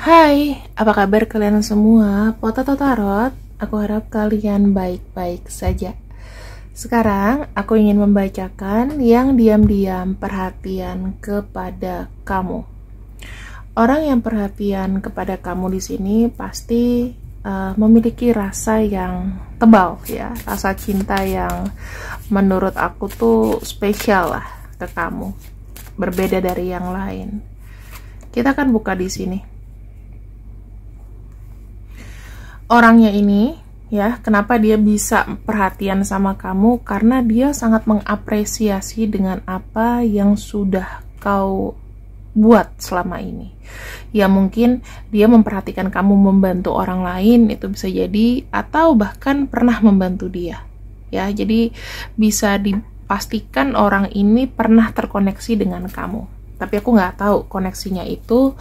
Hai, apa kabar kalian semua? Potato Tarot, aku harap kalian baik-baik saja. Sekarang aku ingin membacakan yang diam-diam perhatian kepada kamu. Orang yang perhatian kepada kamu di sini pasti memiliki rasa yang tebal ya, rasa cinta yang menurut aku tuh spesial lah ke kamu, berbeda dari yang lain. Kita akan buka di sini. Orangnya ini ya, kenapa dia bisa perhatian sama kamu? Karena dia sangat mengapresiasi dengan apa yang sudah kau buat selama ini. Ya mungkin dia memperhatikan kamu membantu orang lain, itu bisa jadi, atau bahkan pernah membantu dia. Ya, jadi bisa dipastikan orang ini pernah terkoneksi dengan kamu. Tapi aku nggak tahu koneksinya itu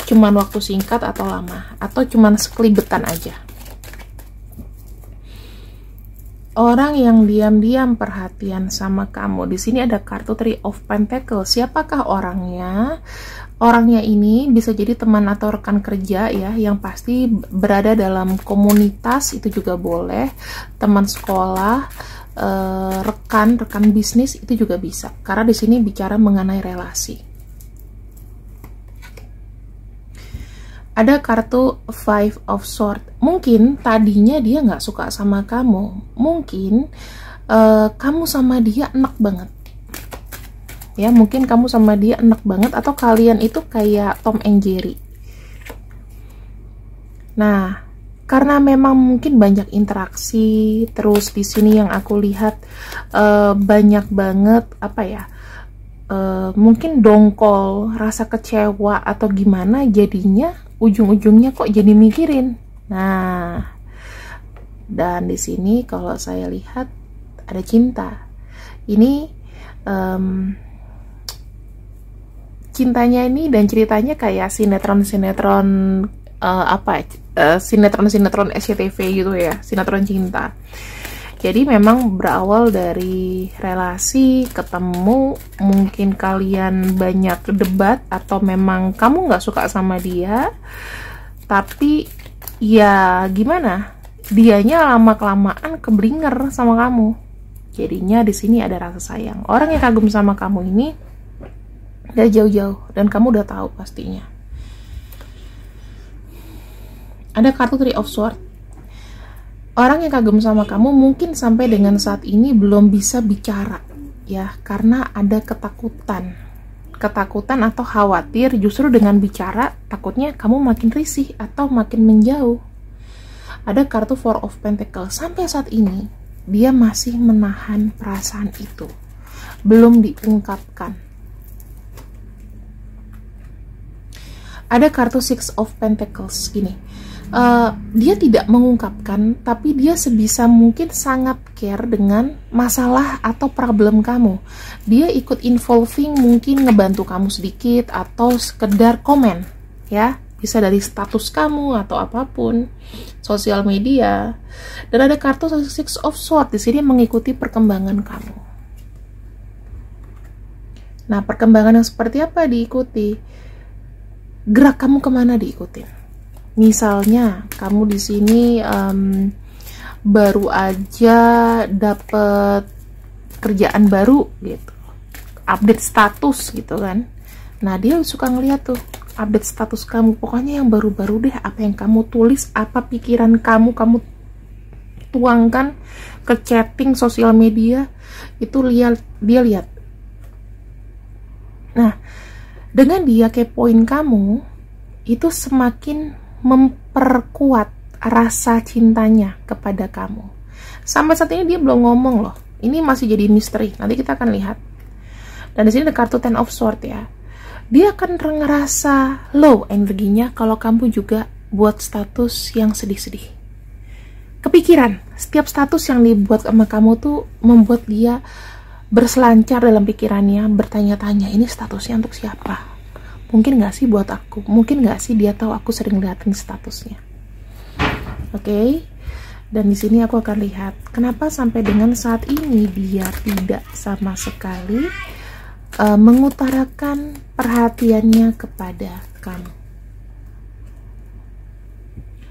cuman waktu singkat atau lama, atau cuman sekelibetan aja. Orang yang diam-diam perhatian sama kamu. Di sini ada kartu Three of Pentacles. Siapakah orangnya? Orangnya ini bisa jadi teman atau rekan kerja ya, yang pasti berada dalam komunitas, itu juga boleh. Teman sekolah, rekan bisnis, itu juga bisa. Karena di sini bicara mengenai relasi. Ada kartu Five of Swords. Mungkin tadinya dia nggak suka sama kamu. Mungkin kamu sama dia enak banget. Ya, mungkin kamu sama dia enak banget, atau kalian itu kayak Tom and Jerry. Nah, karena memang mungkin banyak interaksi, terus di sini yang aku lihat banyak banget apa ya? Mungkin dongkol, rasa kecewa atau gimana, jadinya ujung-ujungnya kok jadi mikirin. Nah, dan di sini kalau saya lihat ada cinta. Ini cintanya ini dan ceritanya kayak sinetron-sinetron sinetron-sinetron SCTV gitu ya, sinetron cinta. Jadi memang berawal dari relasi, ketemu, mungkin kalian banyak debat, atau memang kamu nggak suka sama dia, tapi ya gimana, dianya lama-kelamaan keblinger sama kamu. Jadinya di sini ada rasa sayang. Orang yang kagum sama kamu ini udah jauh-jauh, dan kamu udah tahu pastinya. Ada kartu Three of Swords. Orang yang kagum sama kamu mungkin sampai dengan saat ini belum bisa bicara ya, karena ada ketakutan atau khawatir justru dengan bicara takutnya kamu makin risih atau makin menjauh. Ada kartu Four of Pentacles. Sampai saat ini dia masih menahan perasaan itu, belum diungkapkan. Ada kartu Six of Pentacles gini. Dia tidak mengungkapkan, tapi dia sebisa mungkin sangat care dengan masalah atau problem kamu. Dia ikut involving, mungkin ngebantu kamu sedikit, atau sekedar komen ya, bisa dari status kamu atau apapun, sosial media. Dan ada kartu Six of Swords di sini mengikuti perkembangan kamu. Nah, perkembangan yang seperti apa diikuti? Gerak kamu kemana diikutin? Misalnya kamu di sini baru aja dapet kerjaan baru gitu, update status gitu kan. Nah, dia suka ngeliat tuh update status kamu, pokoknya yang baru-baru deh, apa yang kamu tulis, apa pikiran kamu tuangkan ke chatting sosial media, itu dia lihat. Nah, dengan dia kepoin kamu, itu semakin memperkuat rasa cintanya kepada kamu. Sampai saat ini dia belum ngomong loh. Ini masih jadi misteri. Nanti kita akan lihat. Dan di sini ada kartu Ten of Swords ya. Dia akan ngerasa low energinya kalau kamu juga buat status yang sedih-sedih. Kepikiran, setiap status yang dibuat sama kamu tuh membuat dia berselancar dalam pikirannya, bertanya-tanya, ini statusnya untuk siapa? Mungkin gak sih buat aku? Mungkin gak sih dia tahu aku sering liatin statusnya? Oke. Dan di sini aku akan lihat kenapa sampai dengan saat ini dia tidak sama sekali mengutarakan perhatiannya kepada kamu.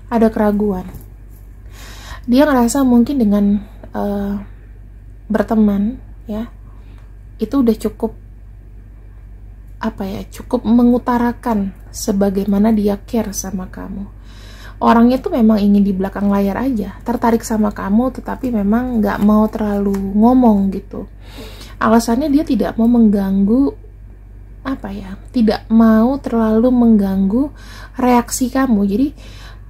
Ada keraguan. Dia ngerasa mungkin dengan berteman, ya, itu udah cukup, cukup mengutarakan sebagaimana dia care sama kamu. Orangnya tuh memang ingin di belakang layar aja, tertarik sama kamu, tetapi memang nggak mau terlalu ngomong gitu. Alasannya dia tidak mau mengganggu, tidak mau terlalu mengganggu reaksi kamu. Jadi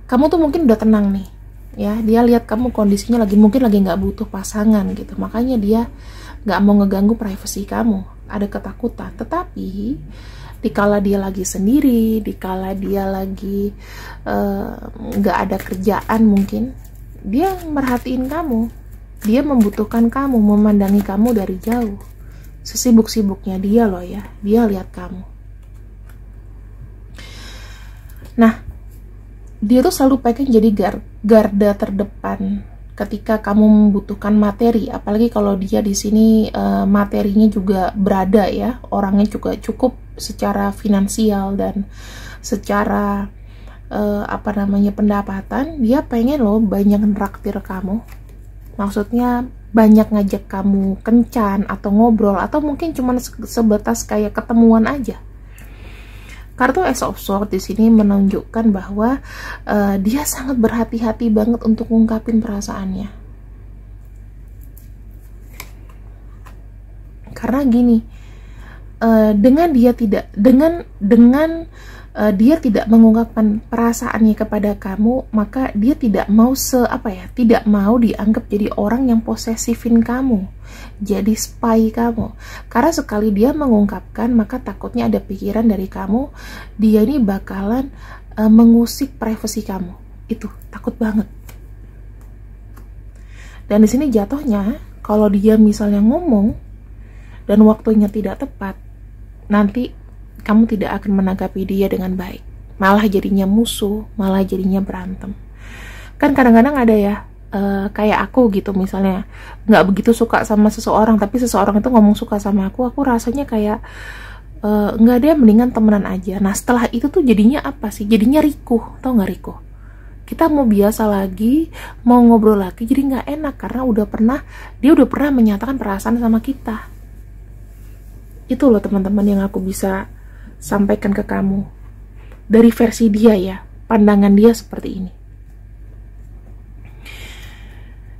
kamu tuh mungkin udah tenang nih, ya, dia lihat kamu kondisinya mungkin lagi nggak butuh pasangan gitu, makanya dia nggak mau ngeganggu privasi kamu, ada ketakutan. Tetapi dikala dia lagi sendiri, dikala dia lagi nggak ada kerjaan, mungkin dia merhatiin kamu, dia membutuhkan kamu, memandangi kamu dari jauh. Sesibuk-sibuknya dia loh ya, dia lihat kamu. Nah, dia tuh selalu pengen jadi garda terdepan ketika kamu membutuhkan materi, apalagi kalau dia di sini materinya juga berada, ya, orangnya juga cukup secara finansial dan secara pendapatan. Dia pengen loh banyak nraktir kamu, maksudnya banyak ngajak kamu kencan atau ngobrol, atau mungkin cuma sebatas kayak ketemuan aja. Kartu Ace of Swords di sini menunjukkan bahwa dia sangat berhati-hati banget untuk ngungkapin perasaannya. Karena gini, dengan dia tidak mengungkapkan perasaannya kepada kamu, maka dia tidak mau tidak mau dianggap jadi orang yang posesifin kamu, jadi spy kamu. Karena sekali dia mengungkapkan, maka takutnya ada pikiran dari kamu, dia ini bakalan mengusik privasi kamu. Itu takut banget. Dan di sini jatuhnya, kalau dia misalnya ngomong dan waktunya tidak tepat, nanti kamu tidak akan menanggapi dia dengan baik, malah jadinya musuh, malah jadinya berantem. Kan kadang-kadang ada ya, kayak aku gitu, misalnya nggak begitu suka sama seseorang, tapi seseorang itu ngomong suka sama aku rasanya kayak nggak, dia mendingan temenan aja. Nah setelah itu tuh jadinya apa sih? Jadinya rikuh, tau nggak rikuh? Kita mau biasa lagi, mau ngobrol lagi, jadi nggak enak karena dia udah pernah menyatakan perasaan sama kita. Itu loh teman-teman yang aku bisa sampaikan ke kamu dari versi dia, ya, pandangan dia seperti ini.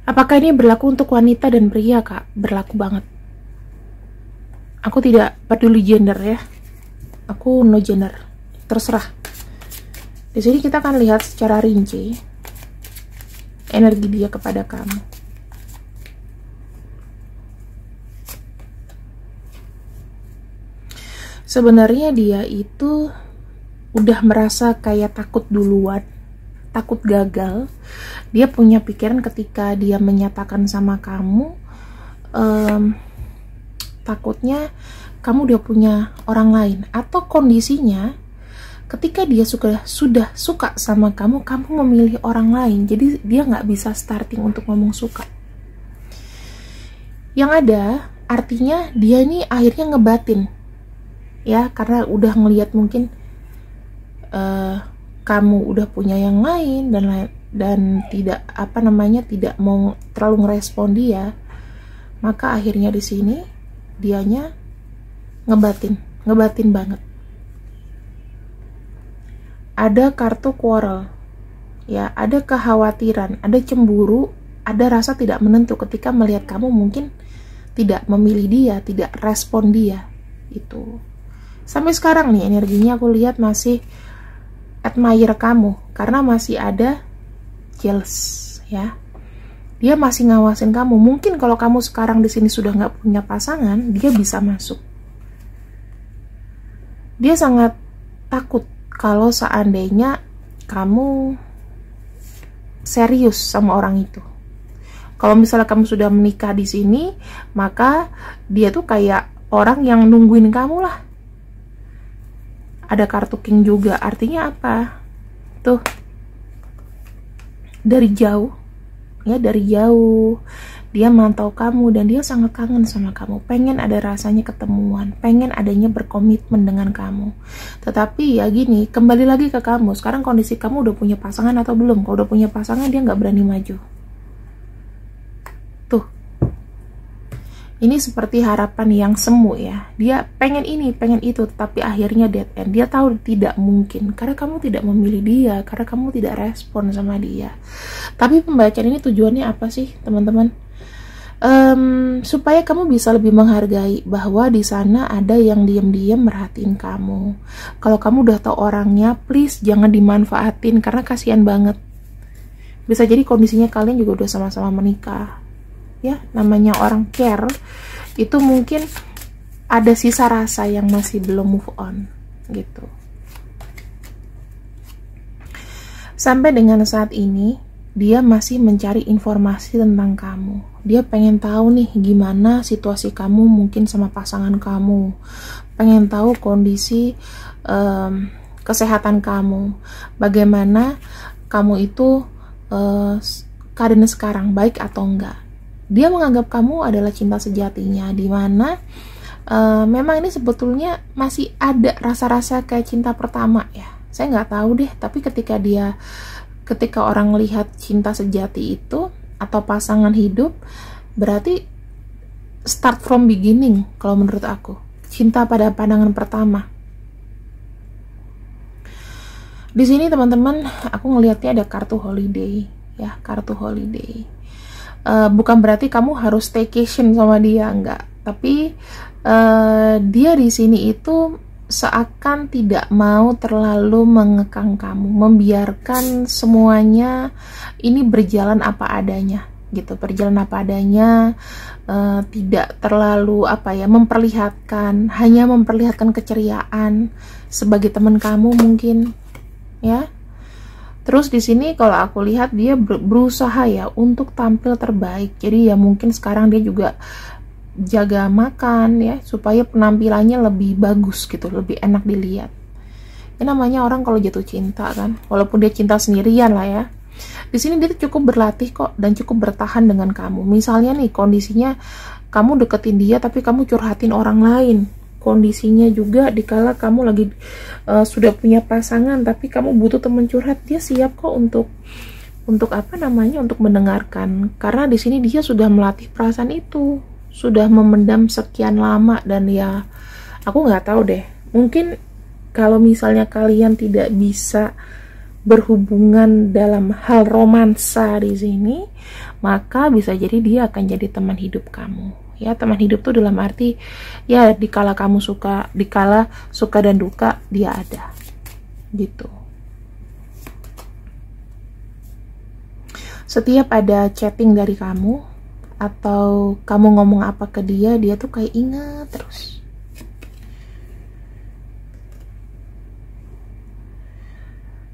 Apakah ini berlaku untuk wanita dan pria, Kak? Berlaku banget. Aku tidak peduli gender, ya, aku no gender, terserah. Di sini kita akan lihat secara rinci energi dia kepada kamu. Sebenarnya dia itu udah merasa kayak takut duluan, takut gagal. Dia punya pikiran ketika dia menyatakan sama kamu, takutnya kamu udah punya orang lain, atau kondisinya ketika dia sudah suka sama kamu memilih orang lain, jadi dia nggak bisa starting untuk ngomong suka. Yang ada artinya dia ini akhirnya ngebatin, ya, karena udah ngelihat mungkin kamu udah punya yang lain dan tidak tidak mau terlalu ngerespon dia, maka akhirnya di sini dianya ngebatin banget. Ada kartu quarrel, ya, ada kekhawatiran, ada cemburu, ada rasa tidak menentu ketika melihat kamu mungkin tidak memilih dia, tidak respon dia. Itu sampai sekarang nih energinya aku lihat masih admire kamu karena masih ada jealous, ya. Dia masih ngawasin kamu. Mungkin kalau kamu sekarang di sini sudah nggak punya pasangan, dia bisa masuk. Dia sangat takut kalau seandainya kamu serius sama orang itu. Kalau misalnya kamu sudah menikah di sini, maka dia tuh kayak orang yang nungguin kamu lah. Ada kartu king juga, artinya apa? Tuh, dari jauh, ya, dari jauh Dia mantau kamu dan dia sangat kangen sama kamu, pengen ada rasanya ketemuan, pengen adanya berkomitmen dengan kamu. Tetapi ya gini, kembali lagi ke kamu, sekarang kondisi kamu udah punya pasangan atau belum? Kalau udah punya pasangan, dia nggak berani maju. Tuh, ini seperti harapan yang semu ya. Dia pengen ini, pengen itu, tapi akhirnya dead end. Dia tahu tidak mungkin, karena kamu tidak memilih dia, karena kamu tidak respon sama dia. Tapi pembacaan ini tujuannya apa sih, teman-teman? Supaya kamu bisa lebih menghargai bahwa di sana ada yang diam-diam merhatiin kamu. Kalau kamu udah tahu orangnya, please jangan dimanfaatin, karena kasihan banget. Bisa jadi kondisinya kalian juga udah sama-sama menikah. Ya, namanya orang care itu mungkin ada sisa rasa yang masih belum move on gitu. Sampai dengan saat ini dia masih mencari informasi tentang kamu. Dia pengen tahu nih gimana situasi kamu mungkin sama pasangan kamu, pengen tahu kondisi kesehatan kamu, bagaimana kamu itu keadaan sekarang, baik atau enggak. Dia menganggap kamu adalah cinta sejatinya, dimana memang ini sebetulnya masih ada rasa-rasa kayak cinta pertama ya. Saya nggak tahu deh, tapi ketika orang lihat cinta sejati itu atau pasangan hidup, berarti start from beginning kalau menurut aku. Cinta pada pandangan pertama. Di sini teman-teman, aku ngelihatnya ada kartu holiday ya, kartu holiday. Bukan berarti kamu harus staycation sama dia, enggak. Tapi dia di sini itu seakan tidak mau terlalu mengekang kamu, membiarkan semuanya ini berjalan apa adanya gitu, berjalan apa adanya, tidak terlalu memperlihatkan, hanya memperlihatkan keceriaan sebagai teman kamu mungkin ya. Terus di sini kalau aku lihat dia berusaha ya untuk tampil terbaik. Jadi ya mungkin sekarang dia juga jaga makan ya supaya penampilannya lebih bagus gitu, lebih enak dilihat. Ini namanya orang kalau jatuh cinta kan, walaupun dia cinta sendirian lah ya. Di sini dia cukup berlatih kok dan cukup bertahan dengan kamu. Misalnya nih kondisinya kamu deketin dia tapi kamu curhatin orang lain. Kondisinya juga dikala kamu lagi sudah punya pasangan tapi kamu butuh teman curhat, dia siap kok untuk mendengarkan, karena di sini dia sudah melatih perasaan itu, sudah memendam sekian lama. Dan ya aku nggak tahu deh, mungkin kalau misalnya kalian tidak bisa berhubungan dalam hal romansa di sini, maka bisa jadi dia akan jadi teman hidup kamu. Ya, teman hidup tuh dalam arti ya dikala kamu suka, dikala suka dan duka dia ada gitu. Setiap ada chatting dari kamu atau kamu ngomong apa ke dia, dia tuh kayak ingat terus.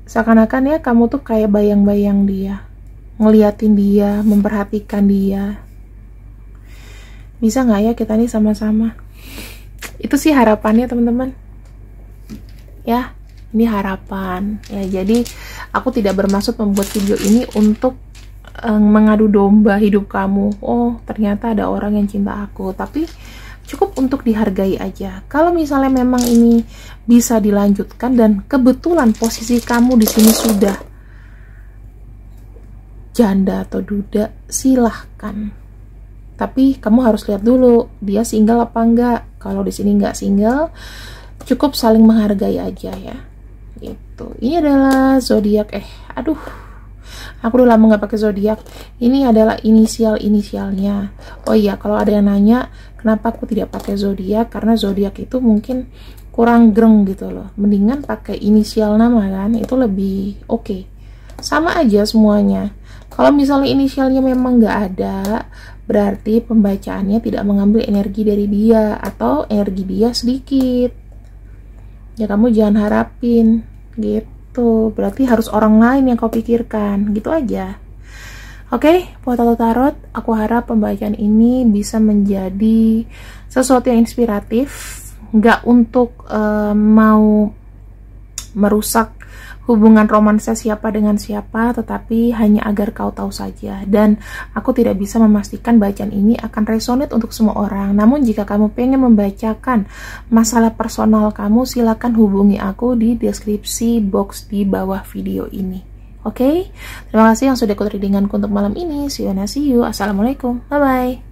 Seakan-akan ya kamu tuh kayak bayang-bayang dia, ngeliatin dia, memperhatikan dia. Bisa nggak ya kita nih sama-sama? Itu sih harapannya teman-teman. Ya, ini harapan. Ya, jadi aku tidak bermaksud membuat video ini untuk mengadu domba hidup kamu. Oh, ternyata ada orang yang cinta aku. Tapi cukup untuk dihargai aja. Kalau misalnya memang ini bisa dilanjutkan dan kebetulan posisi kamu di sini sudah janda atau duda, silahkan. Tapi kamu harus lihat dulu dia single apa enggak. Kalau di sini enggak single, cukup saling menghargai aja ya. Gitu. Ini adalah zodiak. Aku udah lama nggak pakai zodiak. Ini adalah inisialnya. Oh iya, kalau ada yang nanya kenapa aku tidak pakai zodiak, karena zodiak itu mungkin kurang greng gitu loh. Mendingan pakai inisial nama kan, itu lebih oke. Sama aja semuanya. Kalau misalnya inisialnya memang nggak ada, berarti pembacaannya tidak mengambil energi dari dia atau energi dia sedikit. Ya kamu jangan harapin gitu. Berarti harus orang lain yang kau pikirkan, gitu aja. Oke, Potato Tarot, aku harap pembacaan ini bisa menjadi sesuatu yang inspiratif, nggak untuk mau merusak hubungan romansa siapa dengan siapa, tetapi hanya agar kau tahu saja. Dan aku tidak bisa memastikan bacaan ini akan resonate untuk semua orang. Namun jika kamu pengen membacakan masalah personal kamu, silakan hubungi aku di deskripsi box di bawah video ini. Oke? Terima kasih yang sudah ikut readinganku untuk malam ini. See you. Assalamualaikum. Bye-bye.